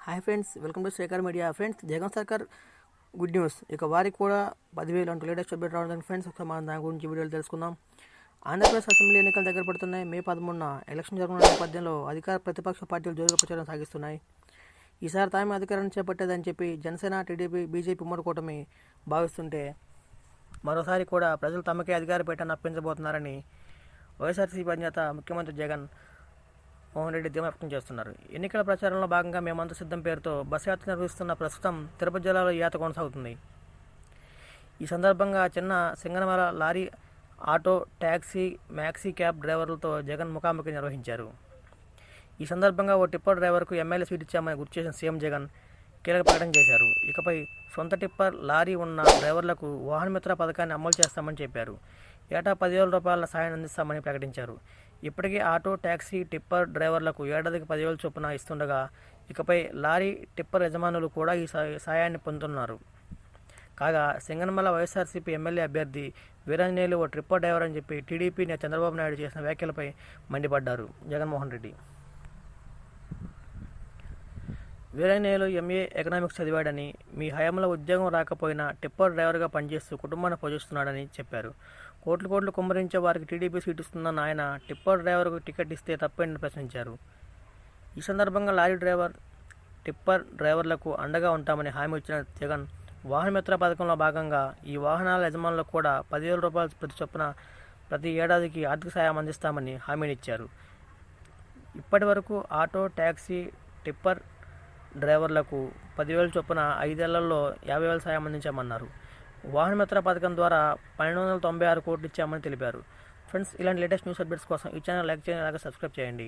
Hi friends, welcome to Srikar media. Friends, Jagan సర్కార్ good news. ఇక వారికి కూడా 10,000 అంటూ లేటెస్ట్ అప్డేట్ రావడం. ఫ్రెండ్స్, ఒకసారి మనం దాని గురించి వీడియోలు తెలుసుకుందాం. ఆంధ్రప్రదేశ్ అసెంబ్లీ ఎన్నికలు దగ్గర పడుతున్నాయి. మే 13న ఎలక్షన్ జరగనున్న నేపథ్యంలో అధికార ప్రతిపక్ష పార్టీలు జోరుగా ప్రచారం సాగిస్తున్నాయి. ఈసారి తామే అధికారాన్ని చేపట్టేదని చెప్పి జనసేన, టీడీపీ, బీజేపీ ఉమ్మడి కూటమి భావిస్తుంటే మరోసారి కూడా ప్రజలు తమకే అధికార పీఠాన్ని అప్పించబోతున్నారని వైఎస్ఆర్సీపీ అధినేత ముఖ్యమంత్రి జగన్ మోహన్ రెడ్డి ధీమా వ్యక్తం చేస్తున్నారు. ఎన్నికల ప్రచారంలో భాగంగా మేమంతా సిద్ధం పేరుతో బస్ యాత్ర నిర్వహిస్తున్న ప్రస్తుతం తిరుపతి జిల్లాలో ఈ యాత్ర కొనసాగుతుంది. ఈ సందర్భంగా చిన్న Singanamala lorry, auto, taxi, maxi cab డ్రైవర్లతో జగన్ ముఖాముఖి నిర్వహించారు. ఈ సందర్భంగా ఓ టిప్పర్ డ్రైవర్కు ఎమ్మెల్యే సీట్ ఇచ్చామని గుర్తు చేసిన సీఎం జగన్ కీలక ప్రకటన చేశారు. ఇకపై సొంత టిప్పర్, లారీ ఉన్న డ్రైవర్లకు వాహనమిత్ర పథకాన్ని అమలు చేస్తామని చెప్పారు. ఏటా 10,000 రూపాయల సాయాన్ని అందిస్తామని ప్రకటించారు. ఇప్పటికే ఆటో, ట్యాక్సీ, టిప్పర్ డ్రైవర్లకు ఏడాదికి 10,000 చొప్పున ఇస్తుండగా ఇకపై లారీ, టిప్పర్ యజమానులు కూడా ఈ సాయాన్ని పొందుతున్నారు. కాగా సింగనమల వైఎస్ఆర్సీపీ ఎమ్మెల్యే అభ్యర్థి వీరాంజనేయులు ఓ టిప్పర్ డ్రైవర్ అని చెప్పి టీడీపీ నేత చంద్రబాబు నాయుడు చేసిన వ్యాఖ్యలపై మండిపడ్డారు జగన్మోహన్ రెడ్డి. వీరాంజనేయులు ఎంఏ ఎకనామిక్స్ చదివాడని, మీ హయాంలో ఉద్యోగం రాకపోయినా టిప్పర్ డ్రైవర్గా పనిచేస్తూ కుటుంబాన్ని పోషిస్తున్నాడని చెప్పారు. కోట్లు కుమ్మరించే వారికి టీడీపీ సీటు ఇస్తుందన్న ఆయన టిప్పర్ డ్రైవర్కు టికెట్ ఇస్తే తప్పేంటని ప్రశ్నించారు. ఈ సందర్భంగా లారీ డ్రైవర్, టిప్పర్ డ్రైవర్లకు అండగా ఉంటామని హామీ ఇచ్చిన జగన్ వాహనమిత్ర పథకంలో భాగంగా ఈ వాహనాల యజమానులకు కూడా 10,000 రూపాయలు ప్రతి చొప్పున ప్రతి ఏడాదికి ఆర్థిక సాయం అందిస్తామని హామీనిచ్చారు. ఇప్పటి వరకు ఆటో, ట్యాక్సీ, టిప్పర్ డ్రైవర్లకు 10,000 చొప్పున 5 ఏళ్లలో 50,000 సాయం అందించామన్నారు. వాహనమిత్ర పథకం ద్వారా 1296 కోట్లు ఇచ్చామని తెలిపారు. ఫ్రెండ్స్, ఇలాంటి లేటెస్ట్ న్యూస్ అప్డేట్స్ కోసం ఈ ఛానల్ లైక్ చేయండి, అలాగే సబ్స్క్రైబ్ చేయండి.